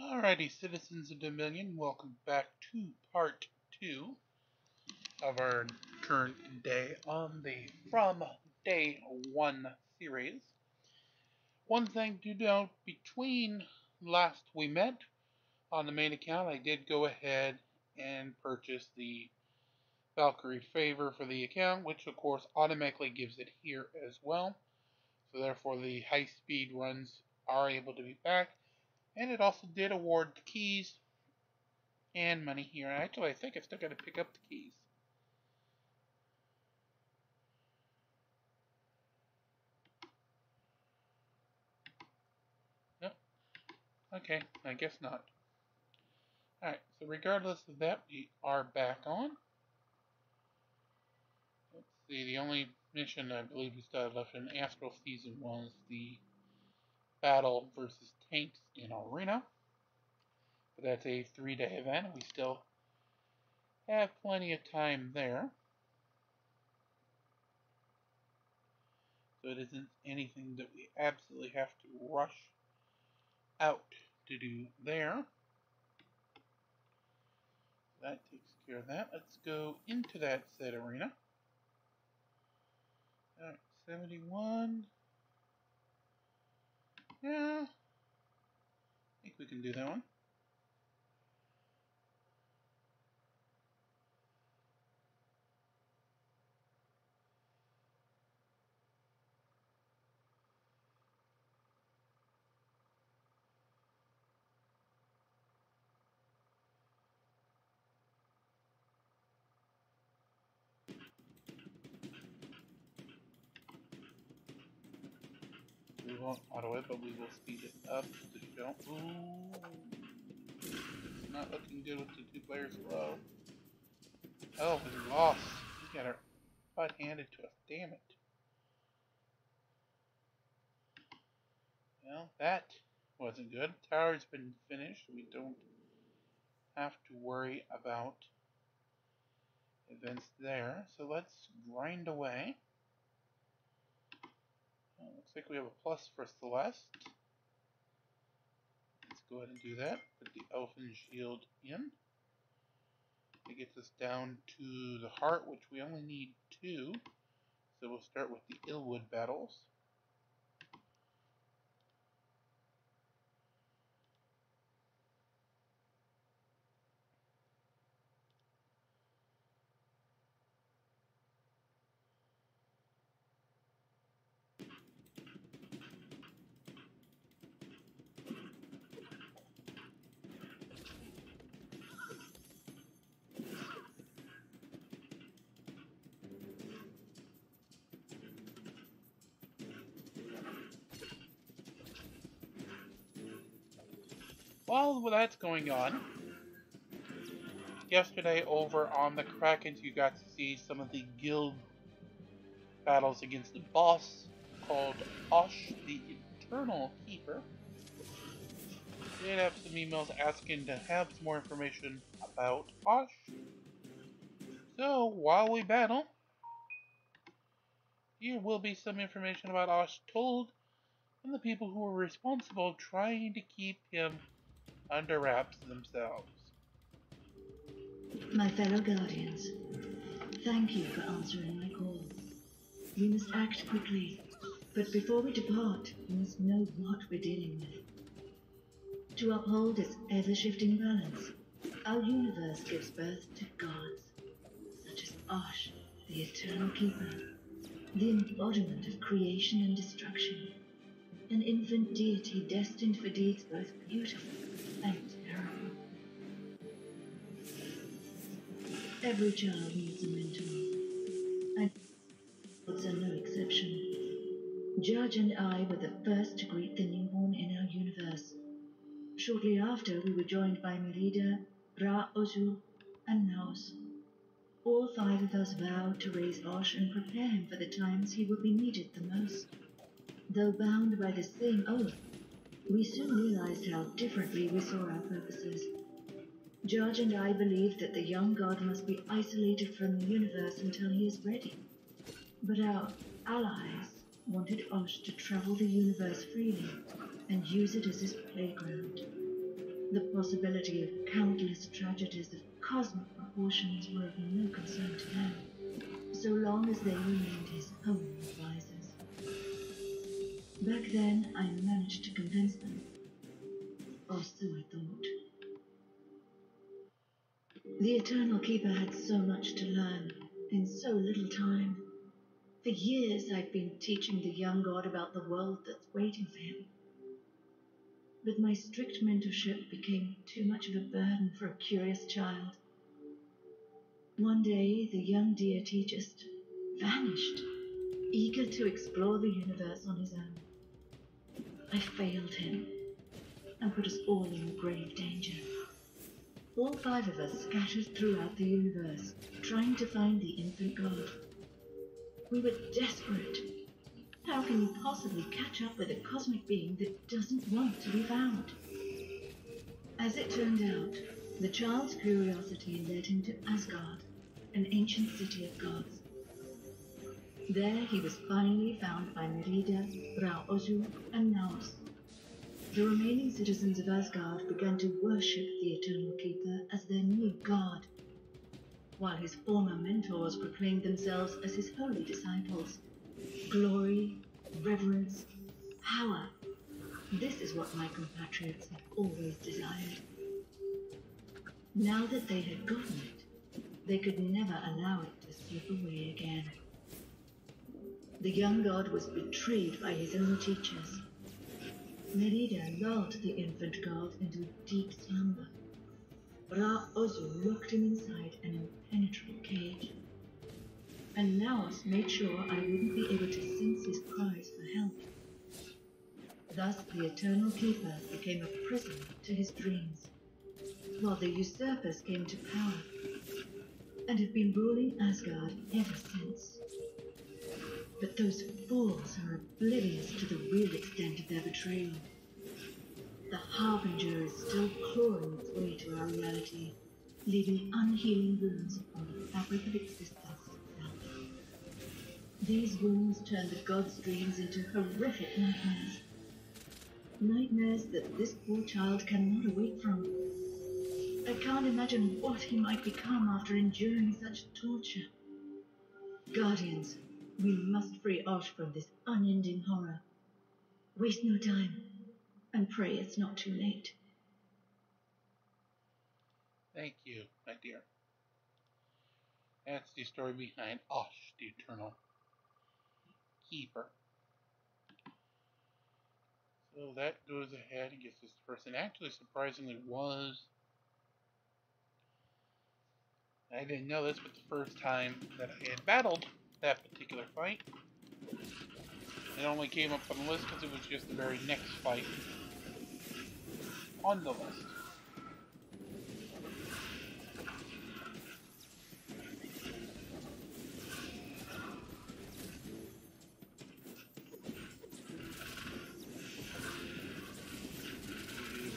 Alrighty, citizens of Dominion, welcome back to part 2 of our current day on the From Day 1 series. One thing to note, between last we met on the main account, I did go ahead and purchase the Valkyrie favor for the account, which of course automatically gives it here as well. So therefore the high speed runs are able to be back. And it also did award the keys and money here. Actually, I think I still got to pick up the keys. Nope. Okay, I guess not. Alright, so regardless of that, we are back on. Let's see, the only mission I believe we still have left in Astral Season was the battle versus tanks in Arena. But that's a 3-day event. We still have plenty of time there. So it isn't anything that we absolutely have to rush out to do there. That takes care of that. Let's go into that said arena. Alright, 71. Yeah, I think we can do that one. We won't auto it, but we will speed it up to show. Ooh. It's not looking good with the 2 players low. Oh, we lost. We got our butt handed to us. Damn it. Well, that wasn't good. Tower's been finished. We don't have to worry about events there. So let's grind away. Looks like we have a plus for Celeste. Let's go ahead and do that. Put the Elfin Shield in. It gets us down to the heart, which we only need 2. So we'll start with the Illwood battles. While that's going on, yesterday over on the Krakens you got to see some of the guild battles against the boss called Osh the Eternal Keeper. We did have some emails asking to have some more information about Osh. So while we battle, here will be some information about Osh told from the people who were responsible trying to keep him under wraps themselves. My fellow Guardians, thank you for answering my call. We must act quickly, but before we depart, we must know what we're dealing with. To uphold its ever-shifting balance, our universe gives birth to gods, such as Osh, the Eternal Keeper, the embodiment of creation and destruction, an infant deity destined for deeds both beautiful and terrible. Every child needs a mentor, and gods are no exception. Judge and I were the first to greet the newborn in our universe. Shortly after, we were joined by Merida, Ra Ozu, and Naos. All 5 of us vowed to raise Osh and prepare him for the times he would be needed the most. Though bound by the same oath, we soon realized how differently we saw our purposes. Judge and I believed that the young god must be isolated from the universe until he is ready. But our allies wanted Osh to travel the universe freely and use it as his playground. The possibility of countless tragedies of cosmic proportions were of no concern to them, so long as they remained his holy advisors. Back then, I managed to convince them, or so I thought. The Eternal Keeper had so much to learn in so little time. For years, I'd been teaching the young god about the world that's waiting for him. But my strict mentorship became too much of a burden for a curious child. One day, the young deity just vanished, eager to explore the universe on his own. I failed him and put us all in grave danger. All 5 of us scattered throughout the universe, trying to find the infant god. We were desperate. How can you possibly catch up with a cosmic being that doesn't want to be found? As it turned out, the child's curiosity led him to Asgard, an ancient city of gods. There he was finally found by Merida, Ra-Ozu, and Naos. The remaining citizens of Asgard began to worship the Eternal Keeper as their new god, while his former mentors proclaimed themselves as his holy disciples. Glory, reverence, power. This is what my compatriots had always desired. Now that they had gotten it, they could never allow it to slip away again. The young god was betrayed by his own teachers. Merida lulled the infant god into a deep slumber. Ra-Ozu locked him inside an impenetrable cage. And Naos made sure I wouldn't be able to sense his cries for help. Thus the Eternal Keeper became a prisoner to his dreams, while the usurpers came to power, and have been ruling Asgard ever since. But those fools are oblivious to the real extent of their betrayal. The Harbinger is still clawing its way to our reality, leaving unhealing wounds upon the fabric of existence itself. These wounds turn the god's dreams into horrific nightmares. Nightmares that this poor child cannot awake from. I can't imagine what he might become after enduring such torture. Guardians, we must free Osh from this unending horror. Waste no time, and pray it's not too late. Thank you, my dear. That's the story behind Osh, the Eternal Keeper. So that goes ahead and gets this person. Actually, surprisingly, was. I didn't know this, but the first time that I had battled that particular fight, it only came up on the list because it was just the very next fight on the list.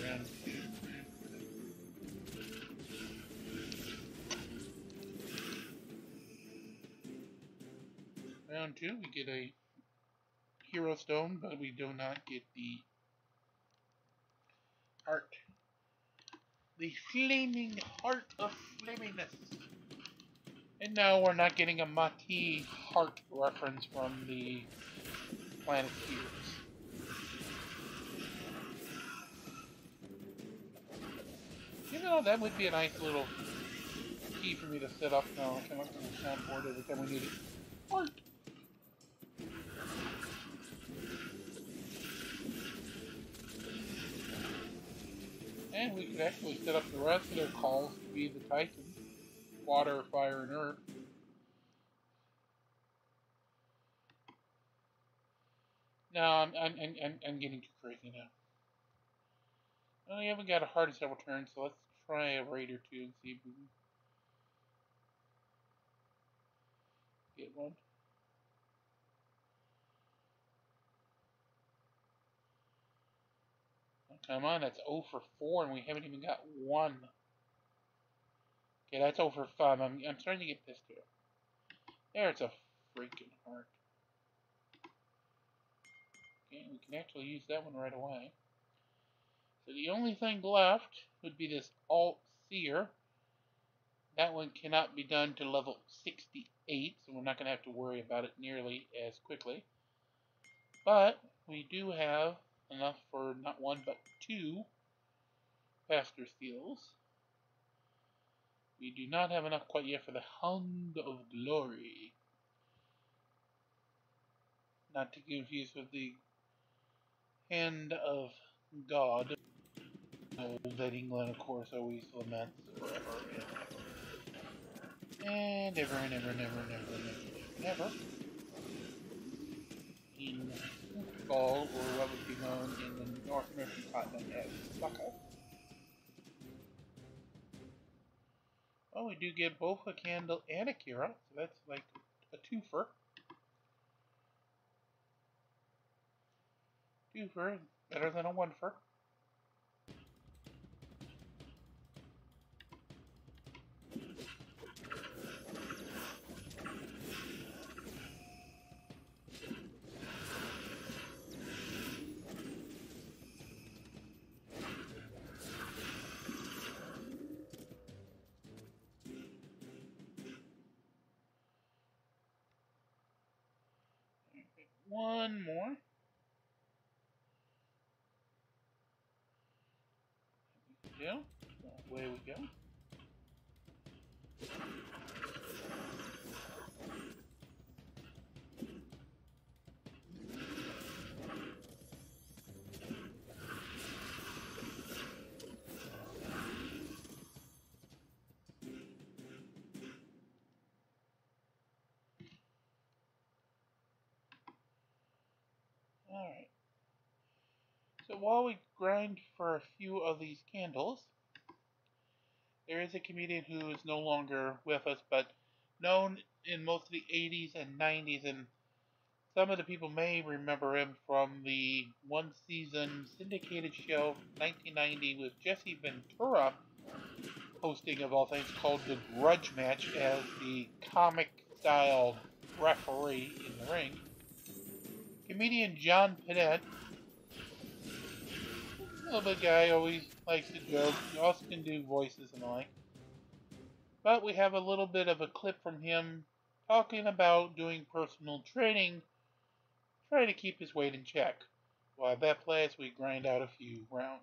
Round 2. Round 2, we get a Hero Stone, but we do not get the heart. The Flaming Heart of Flaminess. And no, we're not getting a Mati heart reference from the Planet Heroes. Even though that would be a nice little key for me to set up now. I come up to the soundboard every time we need it. Heart! And we could actually set up the rest of their calls to be the Titans. Water, fire, and earth. No, I'm getting too crazy now. Well, we haven't got a heart in several turns, so let's try a raid or two and see if we can get one. Oh, come on, that's 0 for 4, and we haven't even got one. Okay, that's 0 for 5. I'm starting to get pissed here. There's a freaking heart. Okay, we can actually use that one right away. So the only thing left would be this Alt Seer. That one cannot be done to level 68, so we're not going to have to worry about it nearly as quickly. But we do have enough for not one but two Faster Steals. We do not have enough quite yet for the Hound of Glory. Not to confuse with the Hand of God. Old that England, of course, always laments forever and ever. And ever and ever and ever and ever and ever. In football, or what would be known in the North American continent as soccer. Oh, we do get both a candle and a Kira, so that's like a twofer. Twofer, better than a onefer. One more. There we go. Away we go. Alright. So while we grind for a few of these candles, there is a comedian who is no longer with us, but known in most of the 80s and 90s, and some of the people may remember him from the one-season syndicated show 1990 with Jesse Ventura hosting, of all things, called The Grudge Match as the comic-style referee in the ring. Comedian John Pinette, a little bit guy, always likes to joke. He also can do voices and the like. But we have a little bit of a clip from him talking about doing personal training, trying to keep his weight in check. While that plays, we grind out a few rounds.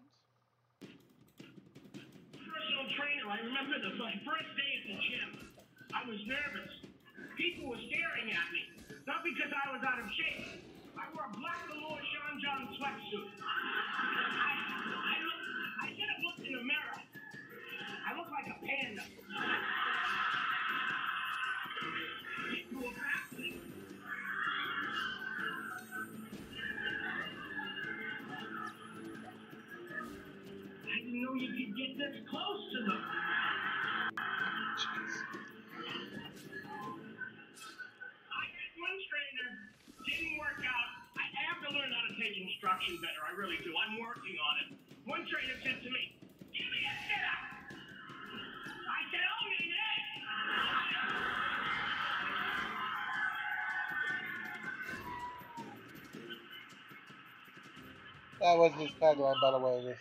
Personal trainer, I remember my first day at the gym. I was nervous. People were staring at me. Not because I was out of shape. I wore a black velour Sean John sweatsuit. I should have looked in the mirror. I look like a panda. People were fascinated. I didn't know you could get this close to them. I had one trainer, didn't work out. I have to learn how to take instruction better. I really do. I'm working on it. One trainer said to me, "Give me a sit-up." I said, "Only this." That was his tagline, by the way. This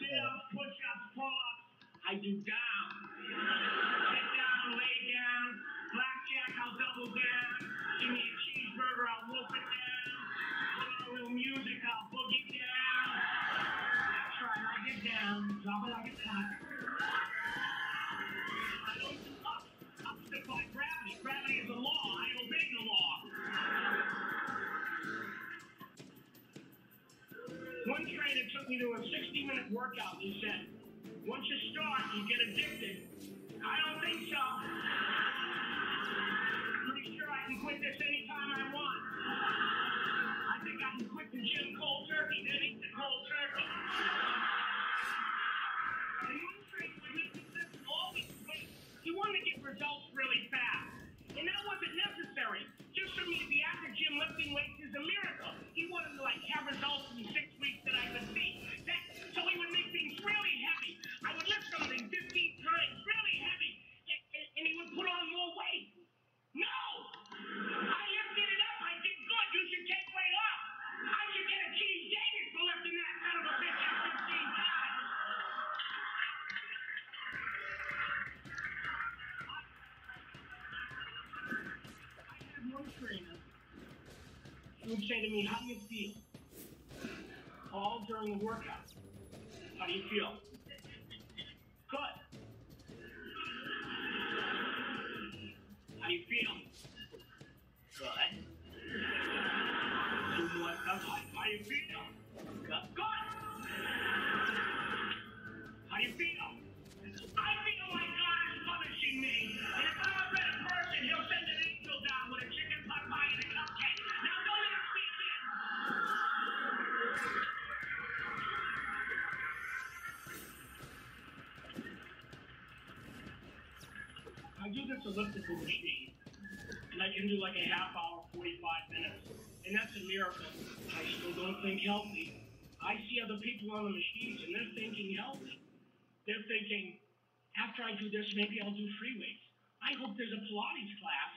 Sit-ups, push-ups, pull-ups. I do down. Sit down, lay down. Blackjack, I'll double down. Give me a cheeseburger, I'll wolf it down. Put on a little music, I'll boogie down. That's right, I get down. Drop it like it's hot. I don't do ups. Ups defy gravity. Gravity is a law. I obey the law. One trainer took me to a 60-minute workout. He said, "Once you start, you get addicted." I don't think so. Pretty sure I can quit this anytime I want. I think I can quit the gym cold turkey, then eat the cold turkey. And one trainer would make me always wait. He wanted to get results really fast. And that wasn't necessary. Just for me to be at the gym lifting weights is a miracle. He wanted to have results in 6 weeks that I could see. So he would make things really heavy. I would lift something 15 times, really heavy, and he would put on more weight. No! I lifted it up. I did good. You should take weight off. I should get a cheese Davis for lifting would say to me, how do you feel? All during the workout. How do you feel? Good. How do you feel? Good. Two more times. How do you feel? Good. Good. How do you feel? I feel like God is punishing me. And if I'm a better person, he'll send an angel down with a chicken pot pie and a cupcake. Now don't ask me again. I do this elliptical machine, and I can do like a half hour, 45 minutes. And that's a miracle. I still don't think healthy. I see other people on the machines, and they're thinking healthy. They're thinking, after I do this, maybe I'll do free weights. I hope there's a Pilates class.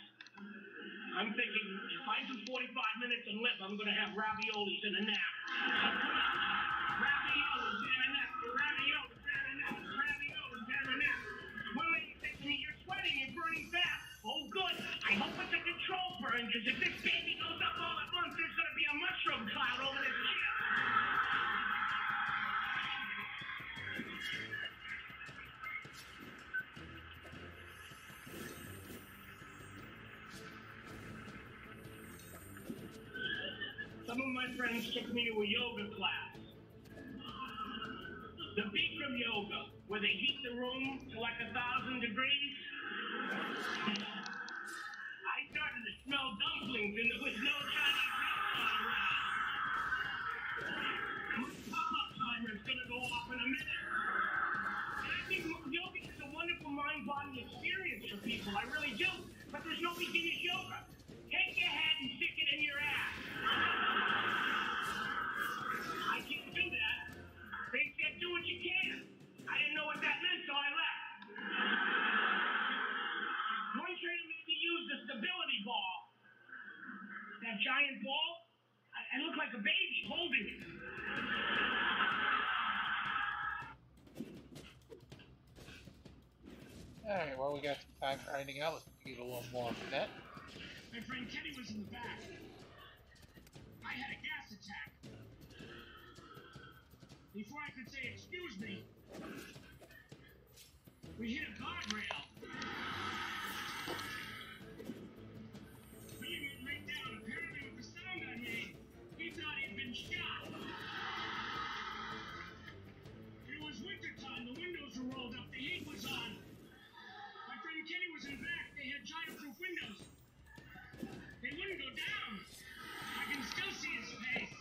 I'm thinking, if I do 45 minutes and live, I'm going to have raviolis and a nap. Raviolis and a nap. Raviolis and a nap. Raviolis and a nap. One lady said to me, you're sweating, you're burning fat. Oh, good. I hope it's a control burn, because if this baby goes up all at once, there's going to be a mushroom cloud over this ship. Some of my friends took me to a yoga class. The Bikram yoga, where they heat the room to like 1,000 degrees. I started to smell dumplings and there was no Chinese restaurant around. My pop-up timer is going to go off in a minute. And I think yoga is a wonderful mind-body experience for people. I really do. But there's no beginner's yoga. Take your head and stick it in your ass. I can't do that. They said do what you can. I didn't know what that meant, so I left. One trainer made me use the stability ball. That giant ball. I look like a baby holding it. Alright, well, we got some time for anything else. Let's get a little more of that. My friend Kenny was in the back. I had a gas attack. Before I could say excuse me, we hit a guardrail. He went right down. Apparently with the sound I made, he thought he'd been shot. It was wintertime. The windows were rolled up. The heat was on. My friend Kenny was in back. They had giant-proof windows. They wouldn't go down. I can still see his face.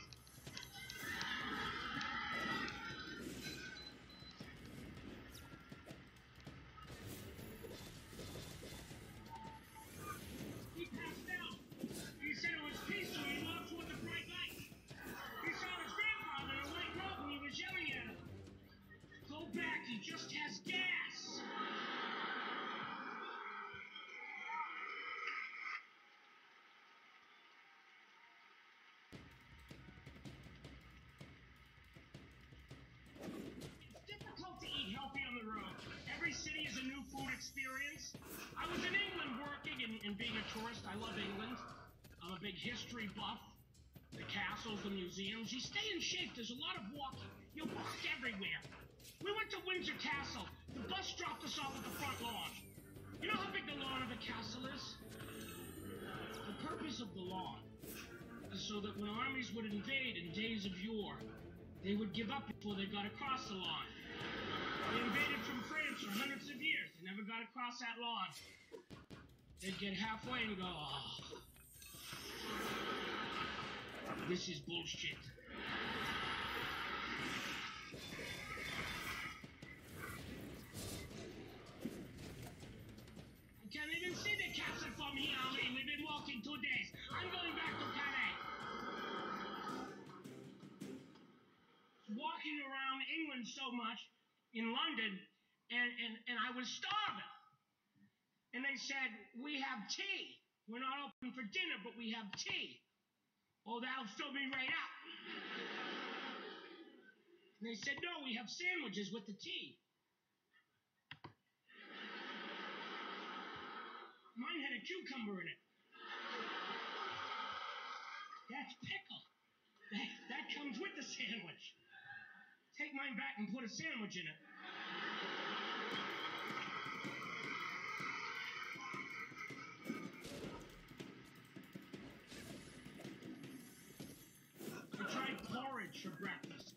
He passed out. He said it was peaceful. He walked toward the bright light. He saw his grandfather in a white robe and he was yelling at him. Go back. He just has gas. Healthy on the road. Every city is a new food experience. I was in England working and being a tourist. I love England. I'm a big history buff. The castles, the museums. You stay in shape. There's a lot of walking. You walk everywhere. We went to Windsor Castle. The bus dropped us off at the front lawn. You know how big the lawn of a castle is? The purpose of the lawn is so that when armies would invade in days of yore, they would give up before they got across the lawn. They invaded from France for hundreds of years. They never got across that lawn. They'd get halfway and go, oh, this is bullshit. I can't even see the castle from here, Ali. We've been walking 2 days. I'm going back to Calais. Walking around England so much, in London, and I was starving. And they said, we have tea. We're not open for dinner, but we have tea. Oh, that'll fill me right up. And they said, no, we have sandwiches with the tea. Mine had a cucumber in it. That's pickle. That comes with the sandwich. Take mine back and put a sandwich in it. I tried porridge for breakfast.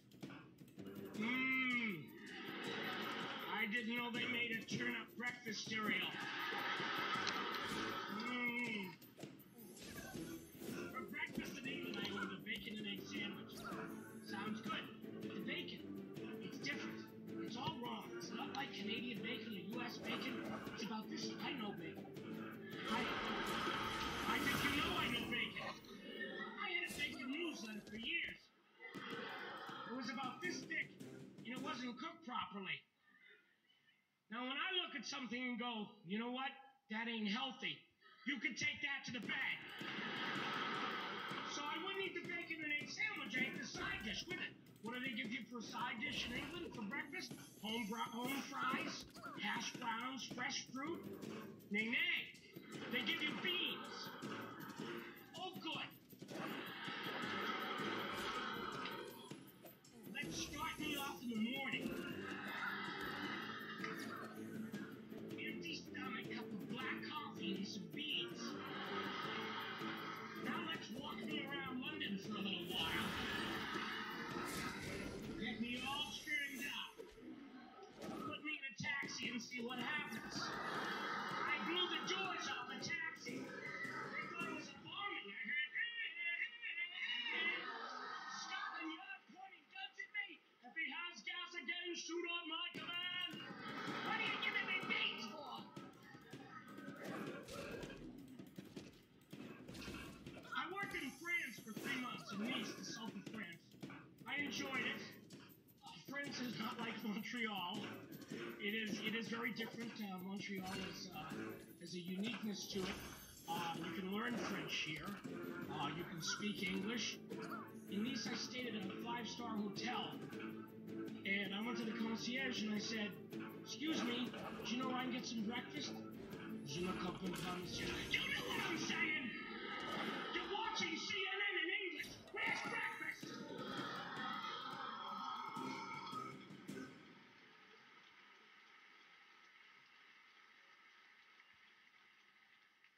I didn't know they made a turn-up breakfast cereal. For breakfast in England, I ordered a bacon and egg sandwich. Sounds good. But the bacon, it's different. It's all wrong. It's not like Canadian bacon or U.S. bacon. It's about this. I know bacon. I think you know I know bacon. I had a bacon newsletter for years. It was about this thick, and it wasn't cooked properly. Now, when I look at something and go, you know what? That ain't healthy. You can take that to the bag. So I wouldn't eat the bacon and egg sandwich. I ate the side dish with it. What do they give you for a side dish in England for breakfast? Home fries, hash browns, fresh fruit. Nay, nay. They give you beans. Oh, good. Let's start me off in the morning. Empty stomach, cup of black coffee and some beans. Now let's walk me around London for a little while. Get me all straightened out. Put me in a taxi and see what happens. I blew the doors off the taxi. They thought it was a bombing. I heard, stop and yell, pointing guns at me. If he has gas again, shoot on my command. What are you giving me beans for? I worked in France for 3 months in Nice, the south of France. I enjoyed it. France is not like Montreal. It is very different. Montreal has a uniqueness to it. You can learn French here. You can speak English. In Nice, I stayed at a 5-star hotel. And I went to the concierge and I said, excuse me, do you know where I can get some breakfast? Je ne comprends pas, monsieur. You know what I'm saying? You're watching CNN in English. Where's breakfast?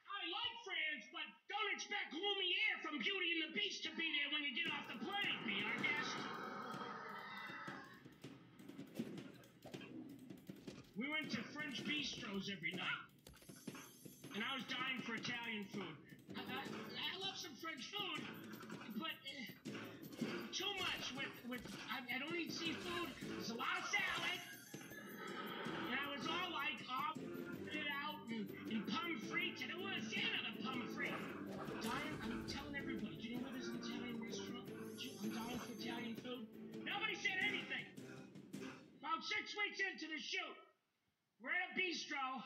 I like France, but don't expect Lumiere from Beauty and the Beast to be there when you get off the plane, be our guest. We went to French bistros every night, and I was dying for Italian food. I love some French food, but too much I don't eat seafood. There's a lot of salad, and I was all like, it out and pomme frites, and I want to see another pomme frite. I'm telling everybody, do you know where there's an Italian restaurant? I'm dying for Italian food. Nobody said anything. About 6 weeks into the shoot, we're at a bistro,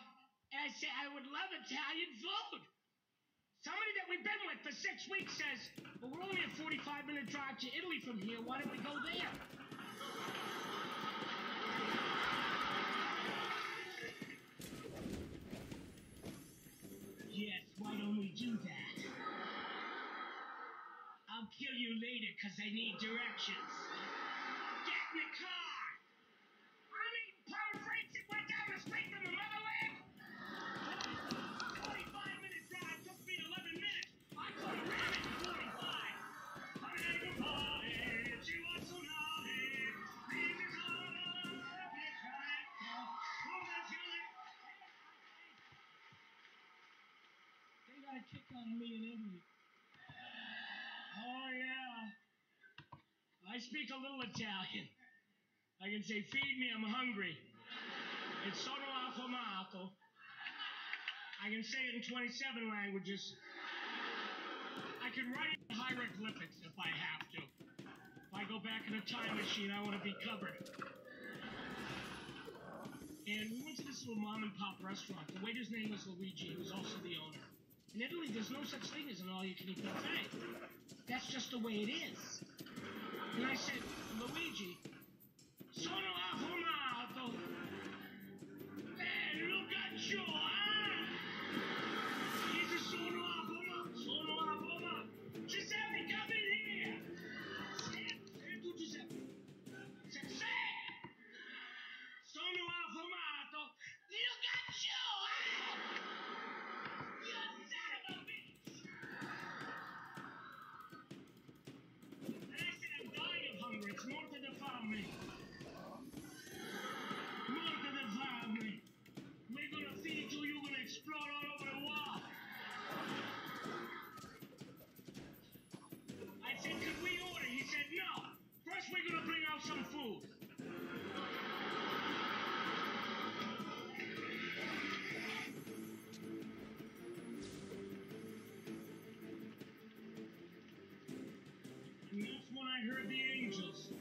and I said, I would love Italian food. Somebody that we've been with for 6 weeks says, well, we're only a 45-minute drive to Italy from here. Why don't we go there? Yes, why don't we do that? I'll kill you later because I need directions. Get in the car! I'm eating pomme frites that went down the street from the motherland! 45-minute drive took me 11 minutes. I could have ran it in 45. She was so naughty. They got a kick on me in Italy. Oh, yeah. I speak a little Italian. I can say, feed me, I'm hungry. It's sono affamato. I can say it in 27 languages. I can write it in hieroglyphics if I have to. If I go back in a time machine, I want to be covered. And we went to this little mom and pop restaurant. The waiter's name was Luigi. He was also the owner. In Italy, there's no such thing as an all-you-can-eat buffet. That's just the way it is. And I said, Luigi, sono affamato. Look at you, huh? He's a sono affamato. Giuseppe, go! the angels.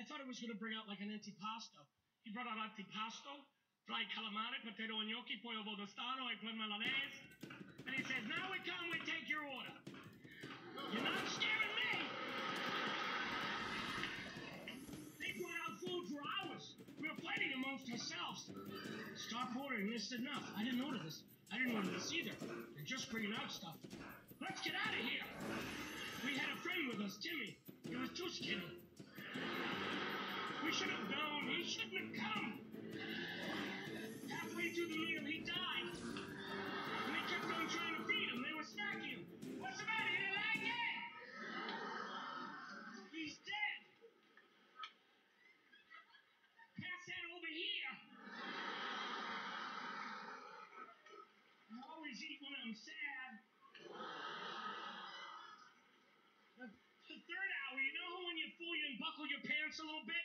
I thought it was going to bring out like an antipasto. He brought out antipasto, fried calamari, potato and gnocchi, pollo vodostano, eggplant milanese. And he says, now we come, we take your order. You're not scaring me. They brought out food for hours. We were fighting amongst ourselves. Stop ordering, this is enough. I didn't order this. I didn't order this either. They're just bringing out stuff. Let's get out of here. We had a friend with us, Timmy. He was too skinny. We should have known. He shouldn't have come. Halfway through the meal, he died. And they kept on trying to feed him. They were smacking him. What's the matter? You didn't like it? He's dead. Pass that over here. I always eat when I'm sad. The third hour, you know how when you're full you unbuckle your pants a little bit?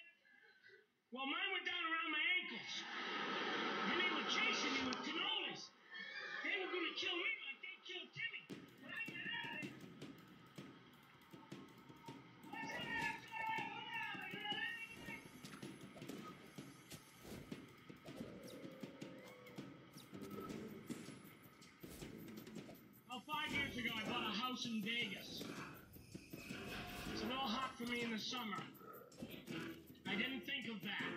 Well, mine went down around my ankles. And they were chasing me with cannolis. They were going to kill me like they killed Timmy. But I got out of there. Well, 5 years ago, I bought a house in Vegas. It's a little hot for me in the summer. I didn't think of that.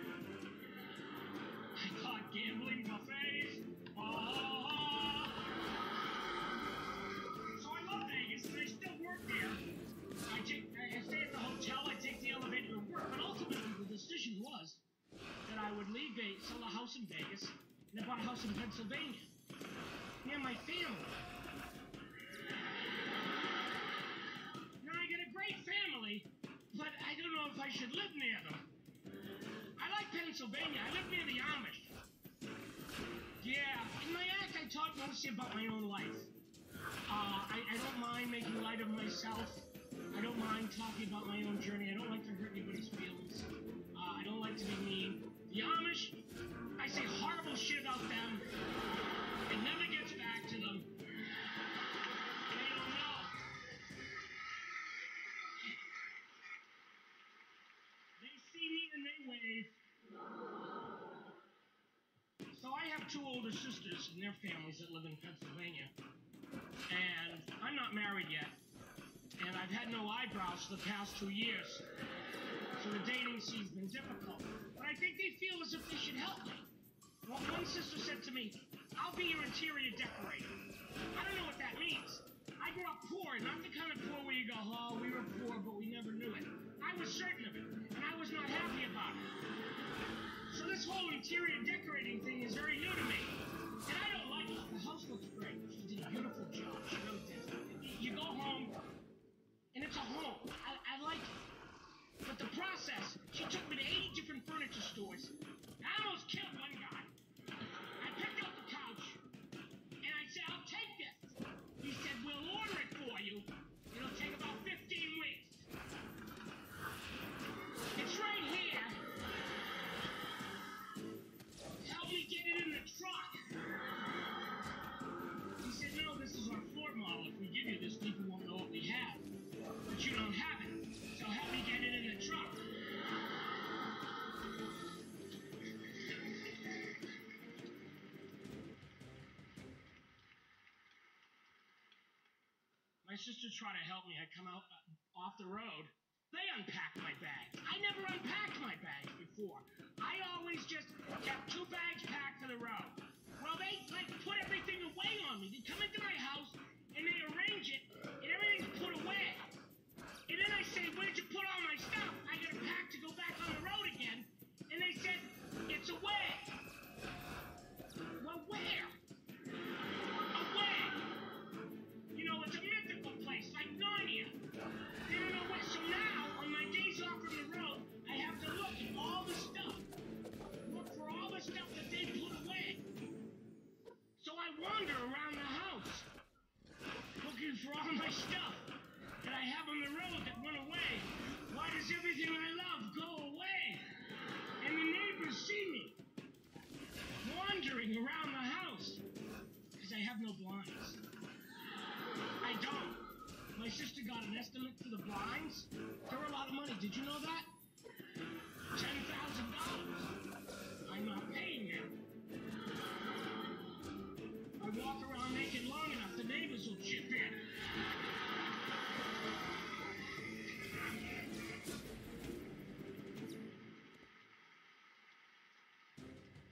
I thought gambling buffets. Oh. So I love Vegas, and I still work there. I stay at the hotel, I take the elevator to work, but ultimately the decision was that I would leave Vegas, sell a house in Vegas, and I bought a house in Pennsylvania, near my family. Now I got a great family, but I don't know if I should live near them. I like Pennsylvania. I live near the Amish. Yeah, in my act, I talk mostly about my own life. I don't mind making light of myself. I don't mind talking about my own journey. I don't like to hurt anybody's feelings. I don't like to be mean. The Amish, I say horrible shit about them. It never gets back to them. They don't know. They see me and they wave. So I have two older sisters and their families that live in Pennsylvania. And I'm not married yet. And I've had no eyebrows for the past 2 years. So the dating scene's been difficult. But I think they feel as if they should help me. Well, one sister said to me, I'll be your interior decorator. I don't know what that means. I grew up poor, not the kind of poor where you go, oh, we were poor, but we never knew it. I was certain of it, and I was not happy about it. So this whole interior decorating thing is very new to me. And I don't like it. The house looks great. She did a beautiful job. She really did. You go home, and it's a home. I like it. But the process, she took me to 80 different furniture stores. I almost killed one guy. I picked up the couch, and I said, I'll take this. He said, we'll order it for you. It'll take about 15 weeks. It's right here. Help me get it in the truck. He said, no, this is our floor model. If we give you this, people won't know what we have. But you don't have it. So help me get it in the truck. My sister tried to help me. I come out off the road. They unpacked my bags. I never unpacked my bags before. I always just kept 2 bags packed for the road. Well, they put everything away on me. They come into my house and they arrange it, and everything's put away. And then I say, where'd you put all my stuff? I got a pack to go back on the road again. And they said, it's away. Well, where? Away. You know, it's a mythical place, like Narnia. They don't know where. So now, on my days off from the road, I have to look at all the stuff. Look for all the stuff that they put away. So I wander around the house. sister got an estimate for the blinds. They're a lot of money. Did you know that? $10,000. I'm not paying them. I walk around naked long enough, the neighbors will chip in.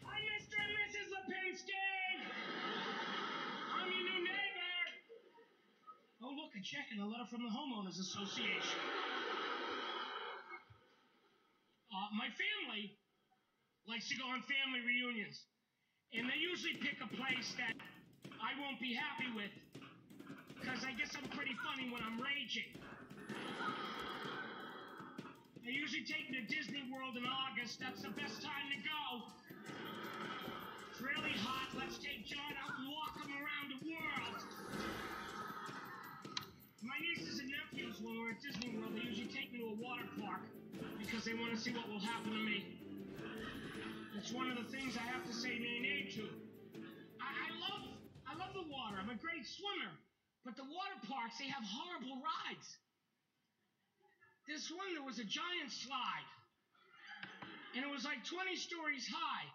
Hi, Mr. and Mrs. Lipinski! I'm your new neighbor! Oh, look, a check and a letter from the Homeowners Association. My family likes to go on family reunions, and they usually pick a place that I won't be happy with, because I guess I'm pretty funny when I'm raging. They usually take me to Disney World in August. That's the best time to go. It's really hot. Let's take John out and walk him around the world. My nieces and nephews, when we're at Disney World, they usually take me to a water park because they want to see what will happen to me. It's one of the things I have to say nay to. I love the water. I'm a great swimmer. But the water parks, they have horrible rides. This one, there was a giant slide. And it was like 20 stories high.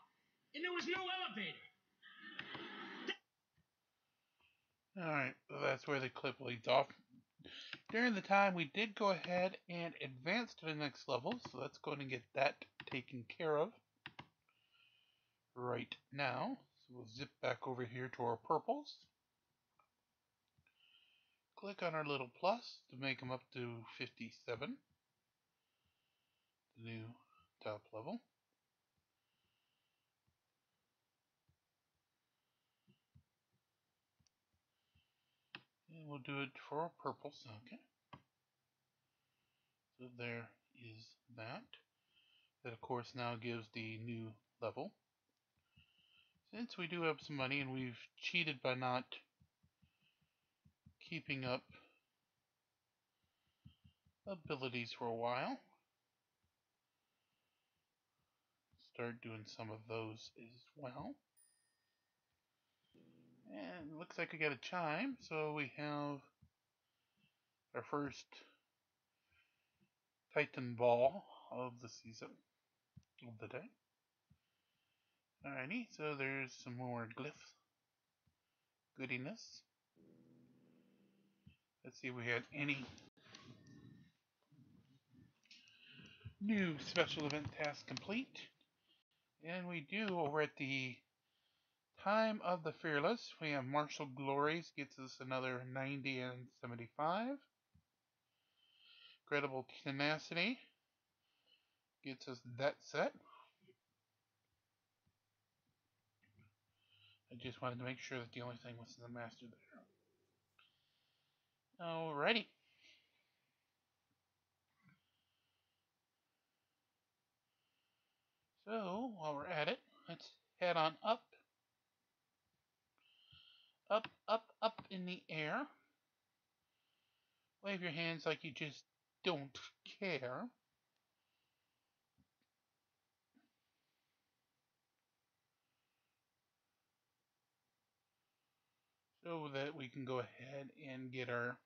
And there was no elevator. Alright, so that's where the clip leads off. During the time, we did go ahead and advance to the next level, so let's go ahead and get that taken care of right now. So we'll zip back over here to our purples. Click on our little plus to make them up to 57. The new top level. And we'll do it for our purples. Okay. So there is that. That of course now gives the new level. Since we do have some money and we've cheated by not keeping up abilities for a while, start doing some of those as well. And it looks like we got a chime, so we have our first Titan ball of the season, of the day. Alrighty, so there's some more glyph goodiness. Let's see if we had any new special event tasks complete. And we do over at the Time of the Fearless. We have Martial Glories gets us another 90 and 75. Credible Tenacity gets us that set. I just wanted to make sure that the only thing was the master there. Alrighty. So, while we're at it, let's head on up. Up, up, up in the air. Wave your hands like you just don't care. So that we can go ahead and get our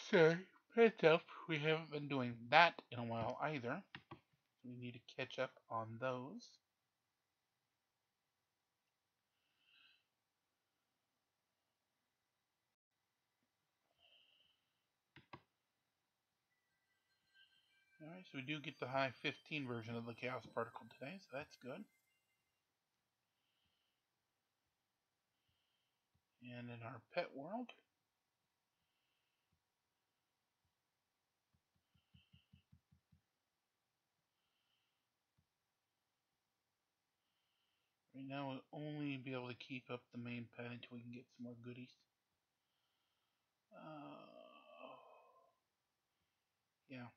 sorry, pets up. We haven't been doing that in a while either. We need to catch up on those. Alright, so we do get the high 15 version of the Chaos Particle today, so that's good. And in our pet world, right now we'll only be able to keep up the main pet until we can get some more goodies. Yeah,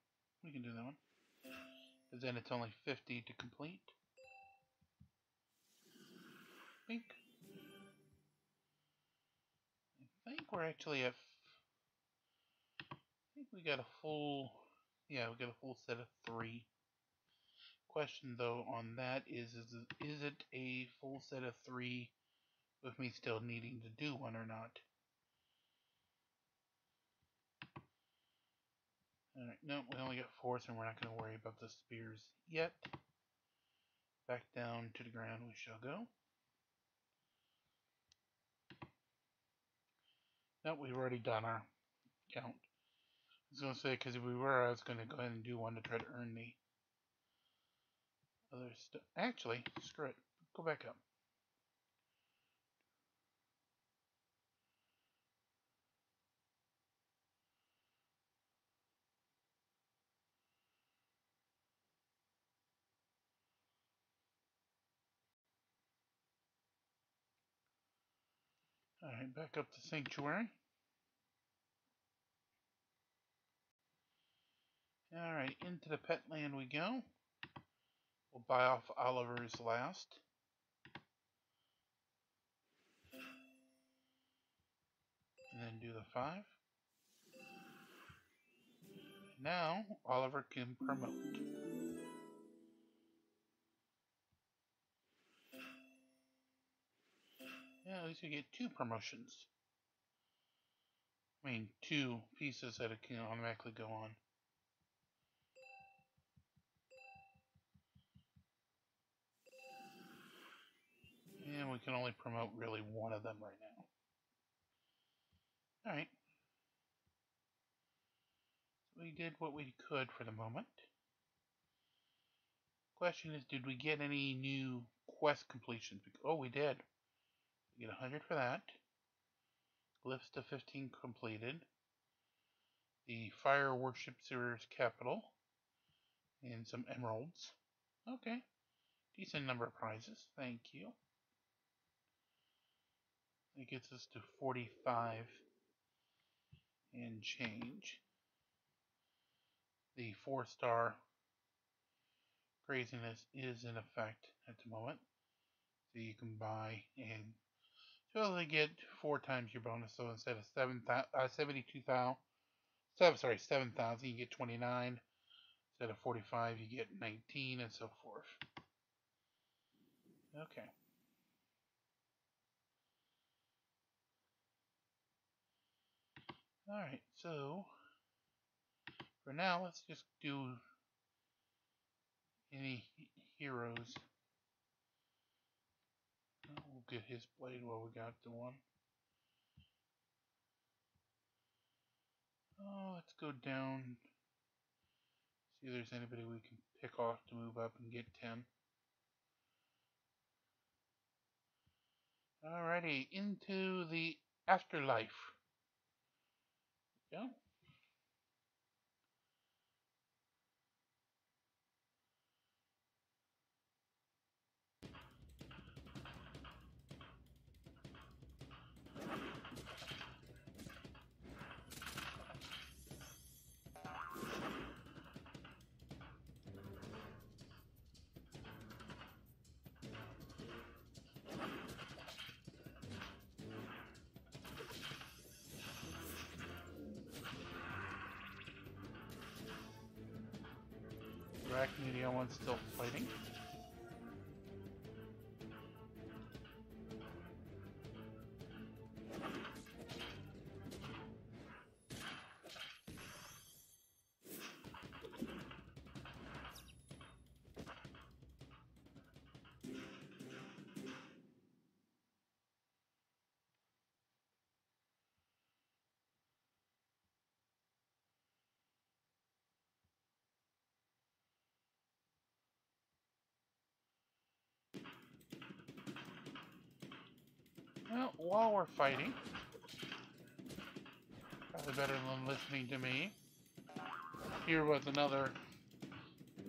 we can do that one. Because then it's only 50 to complete. I think we're actually at. I think we got a full. Yeah, we got a full set of 3. Question though on that is it a full set of 3 with me still needing to do one or not? no, we only got 4, so we're not going to worry about the spears yet. Back down to the ground we shall go. No, we've already done our count. I was going to say, because if we were, I was going to go ahead and do one to try to earn the other stuff. Actually, screw it. Go back up. Alright, back up to Sanctuary. Alright, into the pet land we go. We'll buy off Oliver's last. And then do the 5. Now, Oliver can promote. Yeah, at least you get 2 promotions. I mean, 2 pieces that it can automatically go on. And we can only promote really one of them right now. Alright. So we did what we could for the moment. Question is, did we get any new quest completions? Oh, we did. We get 100 for that. Glyphs to 15 completed. The Fire Worship Seer's Capital. And some emeralds. Okay. Decent number of prizes. Thank you. It gets us to 45 and change. The 4-star craziness is in effect at the moment. So you can buy and totally get 4 times your bonus. So instead of 7,000, you get 29. Instead of 45, you get 19, and so forth. Okay. Alright, so for now, let's just do any heroes. We'll get his blade while we got the one. Let's go down. See if there's anybody we can pick off to move up and get 10. Alrighty, into the afterlife. Yeah. Arachnidia one's still fighting. Well, while we're fighting, probably better than listening to me, here was another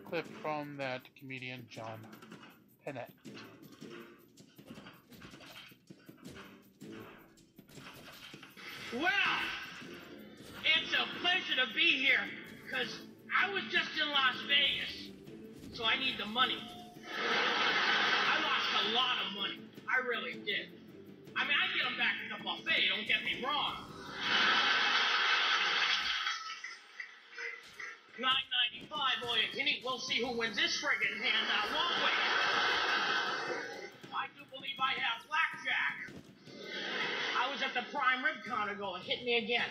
clip from that comedian John Pennant. Well, it's a pleasure to be here, because I was just in Las Vegas, so I need the money. I lost a lot of money. I really did. I mean, I get them back at the buffet, don't get me wrong. $9.95 all you can eat. We'll see who wins this friggin' handout, won't we? I do believe I have blackjack. I was at the prime rib counter going, hit me again.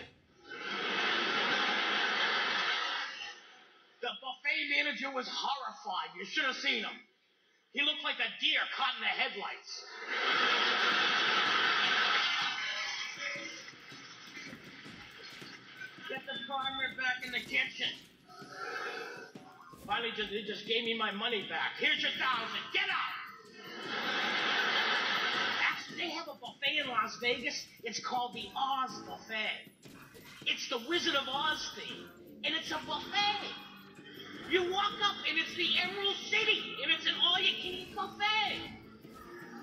buffet manager was horrified. You should have seen him. He looked like a deer caught in the headlights. Get the primer back in the kitchen. Finally, he just gave me my money back. Here's your $1,000. Get out! Actually, they have a buffet in Las Vegas. It's called the Oz Buffet. It's the Wizard of Oz theme, and it's a buffet. You walk up, and it's the Emerald City, and it's an all-you-can-eat buffet.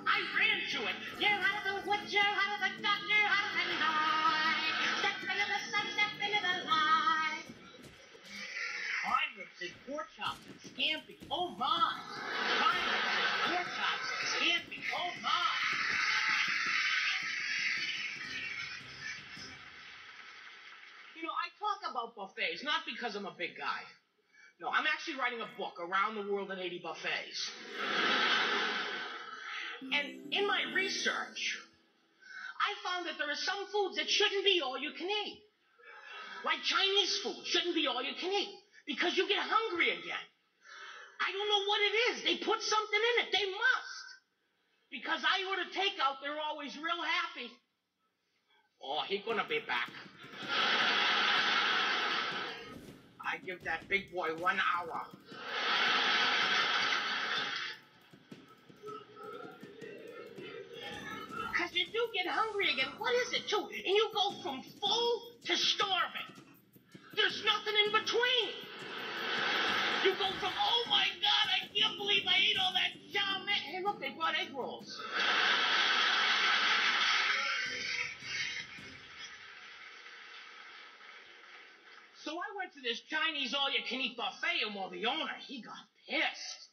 I ran to it. You're out of the wood, you're out of the doctor, out of the night. Step into the sun, step into the light. Fine ribs and pork chops and scampi, oh my. Fine ribs and pork chops and scampi, oh my. You know, I talk about buffets not because I'm a big guy. No, I'm actually writing a book, Around the World in 80 Buffets. And in my research, I found that there are some foods that shouldn't be all you can eat. Like Chinese food shouldn't be all you can eat because you get hungry again. I don't know what it is. They put something in it. They must. Because I order takeout, they're always real happy. Oh, he's gonna be back. I give that big boy 1 hour. Because you do get hungry again. What is it, too? And you go from full to starving. There's nothing in between. You go from, oh my God, I can't believe I ate all that chow mein. Hey, look, they brought egg rolls. So I went to this Chinese all-you-can-eat buffet, and well, the owner, he got pissed.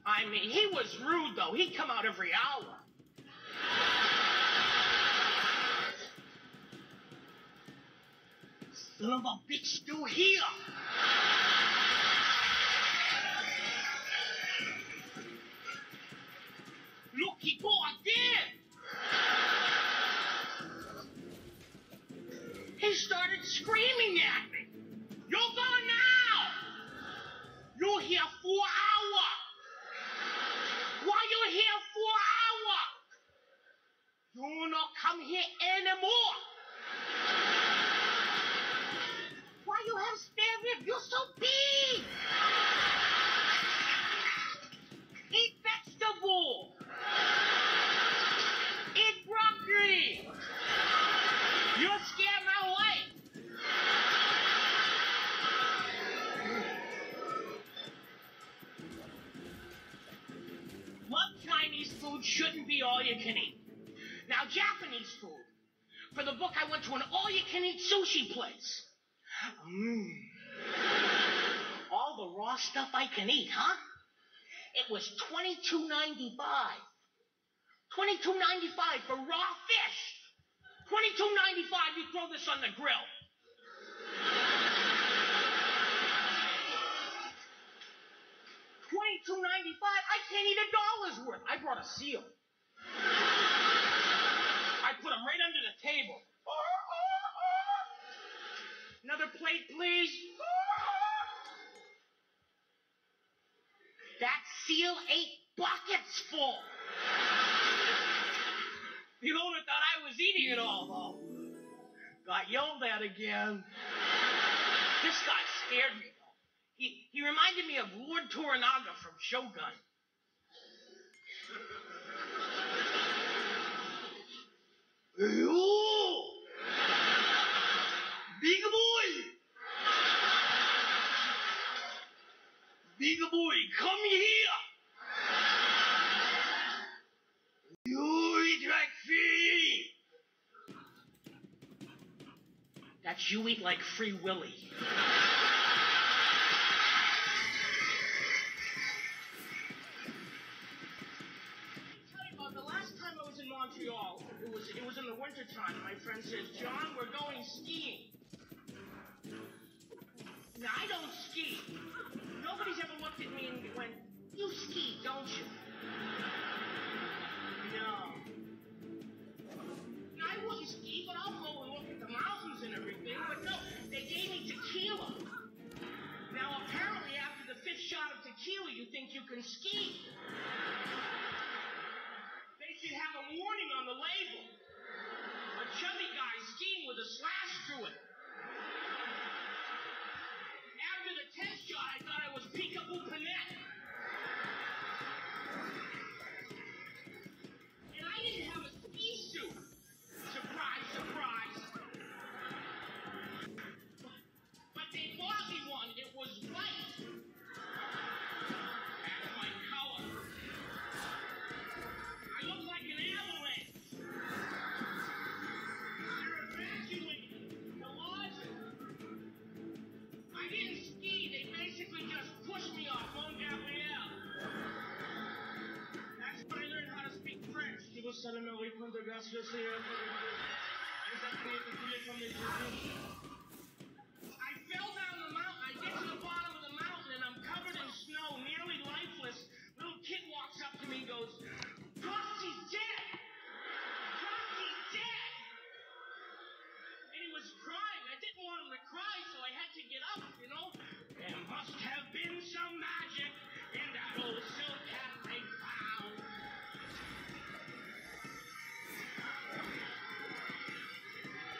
I mean, he was rude, though. He'd come out every hour. Son of a bitch, still here. Look, he go again. He started screaming at me. You're gone now. You're here 4 hours. Why you here 4 hours? You not come here anymore. Why you have spare rib? You're so big. Eat vegetable. Eat broccoli. You're scared my wife. Well, Chinese food shouldn't be all you can eat. Now, Japanese food. For the book, I went to an all-you-can-eat sushi place. All the raw stuff I can eat, huh? It was $22.95. $22.95 for raw fish. $22.95, you throw this on the grill. $22.95, I can't eat $1 worth. I brought a seal. I put him right under the table. Another plate, please. That seal ate buckets full. The owner thought I was eating it all, though. Got yelled at again. This guy scared me, though. He reminded me of Lord Toranaga from Shogun. Yo! Big boy! Big boy, come here! You eat like free! That's you eat like Free Willy. Montreal. It was in the wintertime, and my friend says, John, we're going skiing. Now, I don't ski. Nobody's ever looked at me and went, you ski, don't you? No. Now, I wouldn't ski, but I'll go and look at the mountains and everything. But no, they gave me tequila. Now, apparently, suddenly from the gaseous air. I fell down the mountain. I get to the bottom of the mountain and I'm covered in snow, nearly lifeless. Little kid walks up to me and goes, Frosty's dead! Frosty's dead! And he was crying. I didn't want him to cry, so I had to get up, you know? There must have been some magic in that old silk hat they found.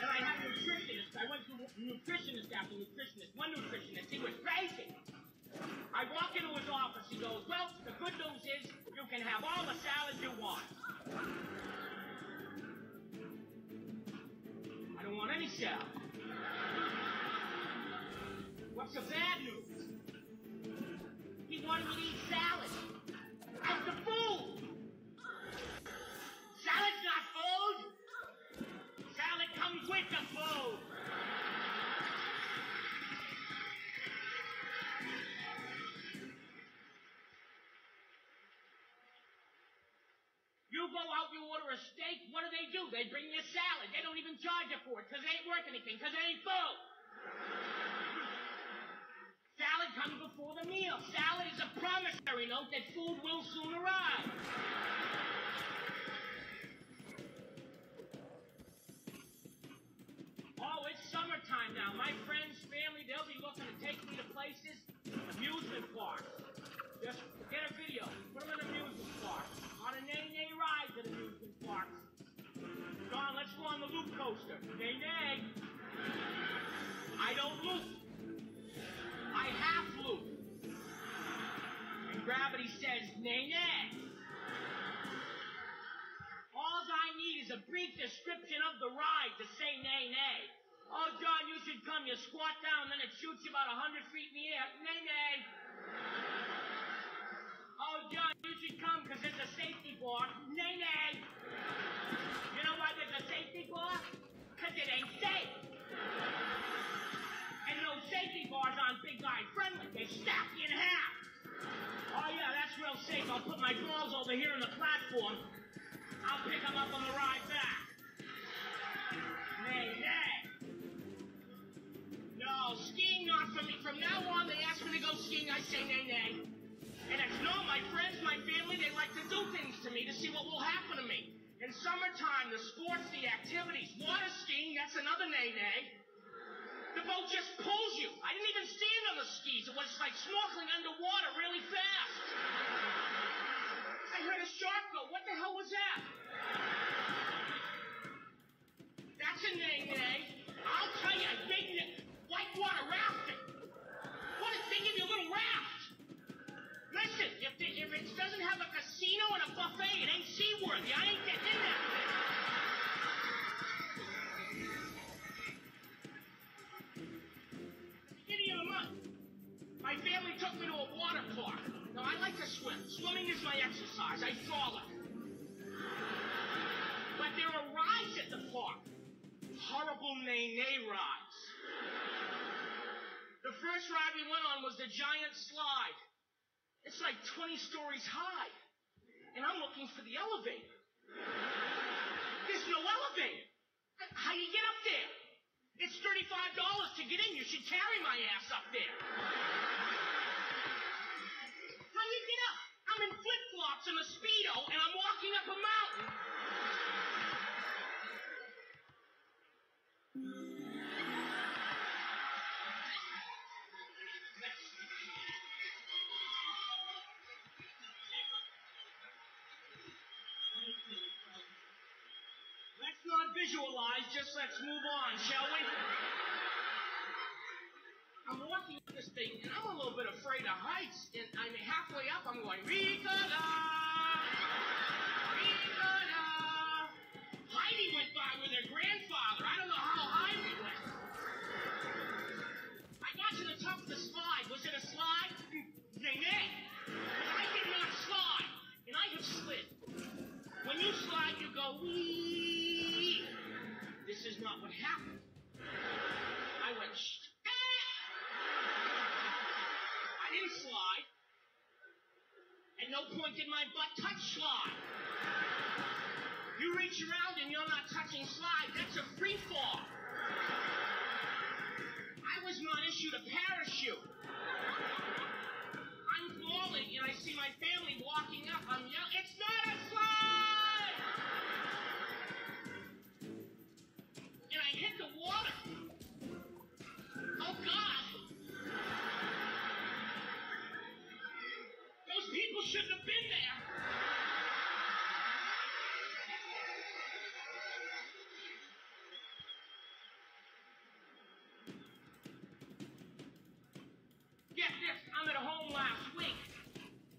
And I had a nutritionist. I went to nutritionist after nutritionist. One nutritionist, he was crazy. I walk into his office. He goes, well, the good news is you can have all the salad you want. I don't want any salad. What's the bad news? He wanted me to eat salad. That's the food. Salad's not food. Salad comes with the food. You go out, you order a steak, what do? They bring you a salad. They don't even charge you for it because it ain't worth anything, because it ain't food. Salad comes before the meal. Salad is a promissory note that food will soon arrive. Oh, it's summertime now. My friends, family, they'll be looking to take me to places, amusement parks. Just get a video, put them in amusement parks, on a nay-nay ride at amusement parks. John, let's go on the loop coaster. Nay-nay. I don't loop. I half loop. And gravity says nay-nay. All I need is a brief description of the ride to say nay-nay. Oh, John, you should come. You squat down, then it shoots you about 100 feet in the air. Nay-nay. Oh, John, you should come because there's a safety bar. Nay-nay. You know why there's a safety bar? Because it ain't safe. And those safety bars aren't big guy friendly. They snap you in half. Oh, yeah, that's real safe. I'll put my balls over here on the platform. I'll pick them up on the ride back. Nay-nay. No, skiing not for me. From now on, they ask me to go skiing, I say nay-nay. And it's no, my friends, my family, they like to do things to me to see what will happen to me. In summertime, the sports, the activities, water skiing, that's another nay-nay. The boat just pulls you. I didn't even stand on the skis. It was like snorkeling underwater really fast. I heard a shark go. What the hell was that? That's a nay-nay. I'll tell you, whitewater rafting. What if they give you a little raft? Listen, if it doesn't have a casino and a buffet, it ain't seaworthy. I ain't getting in that thing. Beginning of the month, my family took me to a water park. Now, I like to swim. Swimming is my exercise. I frolic. But there are rides at the park. Horrible nay-nay rides. The first ride we went on was the giant slide. It's like 20 stories high. And I'm looking for the elevator. There's no elevator. How do you get up there? It's $35 to get in. You should carry my ass up there. How do you get up? I'm in flip-flops and a Speedo, and I'm walking up a mountain. Let's not visualize, just let's move on, shall we? I'm walking up this thing, and I'm a little bit afraid of heights, and I'm halfway up, I'm going, Ricola! Ricola! Heidi went by with her grandfather. I don't know how high we went. I got to the top of the slide. Was it a slide? Nay-nay. I did not slide, and I have slid. When you slide, you go, wee. This is not what happened. I went, I didn't slide. At no point did my butt touch slide. You reach around and you're not touching slide. That's a free fall. I was not issued a parachute. I'm falling and I see my family walking up. I'm yelling, it's not a slide! And I hit the water. Oh, God. Those people shouldn't have been there. Get this, I'm at home last week.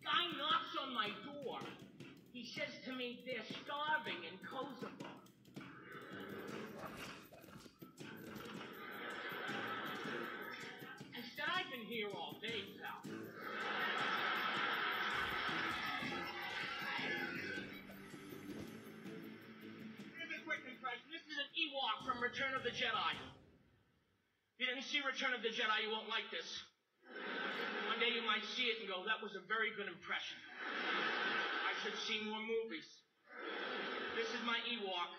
Guy knocks on my door. He says to me, they're starving in Kosovo. I said, I've been here all day, pal. Here's a quick impression. This is an Ewok from Return of the Jedi. If you didn't see Return of the Jedi, you won't like this. One day you might see it and go, that was a very good impression. I should see more movies. This is my Ewok.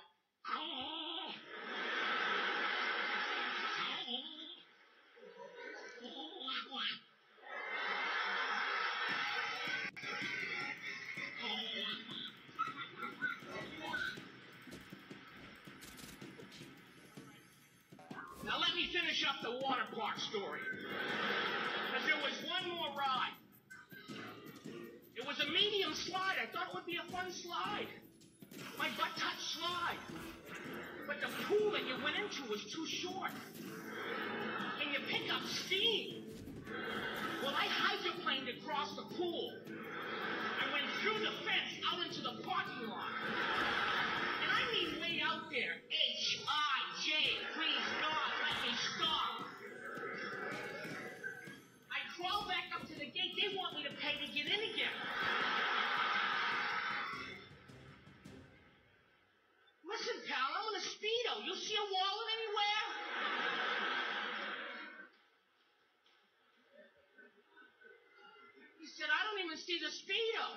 Now let me finish up the water park story. Because there was one more ride. It was a medium slide. I thought it would be a fun slide. My butt touch slide. But the pool that you went into was too short. And you pick up steam. Well, I hydroplaned across the pool. I went through the fence out into the parking lot. And I mean way out there. H-I-J, please God, let me stop. I crawl back up to the gate. They want me to pay to get in again. Listen, pal, I'm in a Speedo. You see a wallet anywhere? He said, I don't even see the Speedo.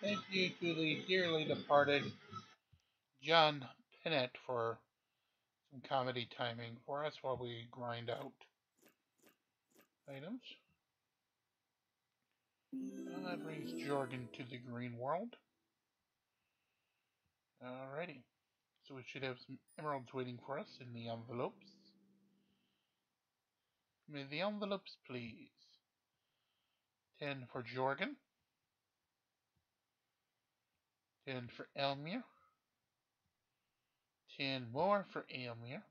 Thank you to the dearly departed John Pennant for some comedy timing for us while we grind out items. And that brings Jorgen to the green world. Alrighty. So we should have some emeralds waiting for us in the envelopes. May the envelopes please. 10 for Jorgen. 10 for Elmir. 10 more for Elmir.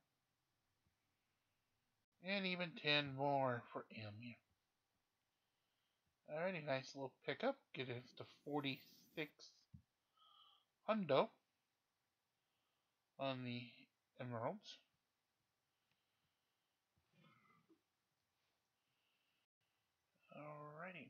And even 10 more for Elmir. Alrighty, nice little pickup. Get us to 46 hundo on the emeralds. Alrighty.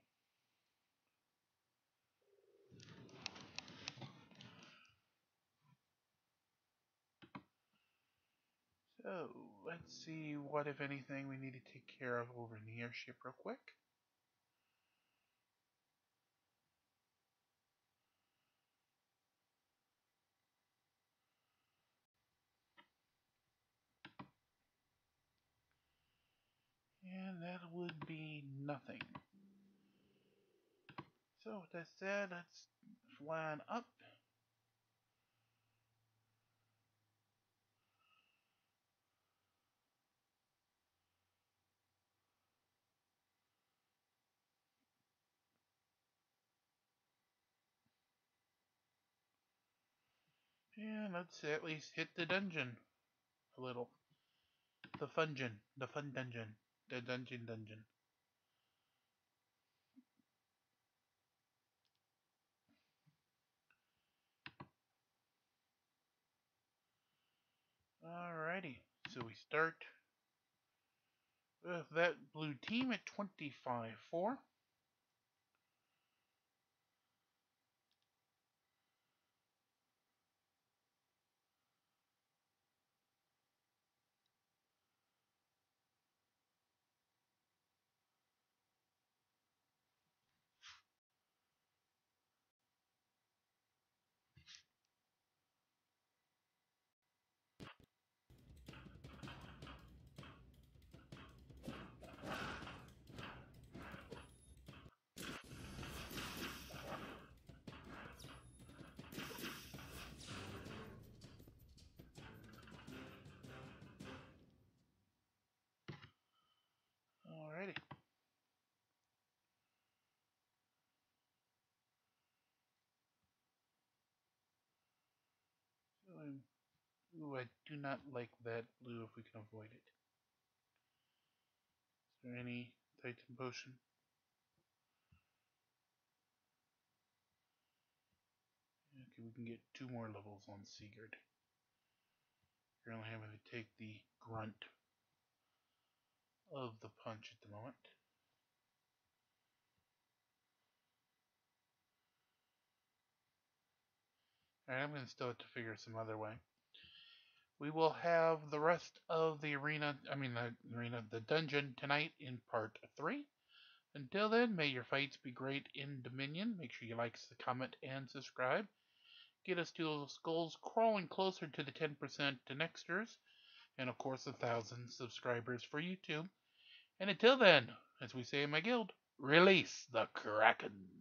So, let's see what, if anything, we need to take care of over in the airship real quick. And that would be nothing. So, with that said, let's fly on up. And let's at least hit the dungeon a little. The fungeon. The fun dungeon. The dungeon. Alrighty. So we start with that blue team at 25-4. Ooh, I do not like that blue if we can avoid it. Is there any Titan potion? Okay, we can get 2 more levels on Sigurd. You're only having to take the grunt of the punch at the moment. Alright, I'm going to still have to figure some other way. We will have the rest of the the dungeon tonight in part 3. Until then, may your fights be great in Dominion. Make sure you like, comment, and subscribe. Get us to those goals crawling closer to the 10% to next year's. And of course, 1,000 subscribers for YouTube. And until then, as we say in my guild, release the Kraken.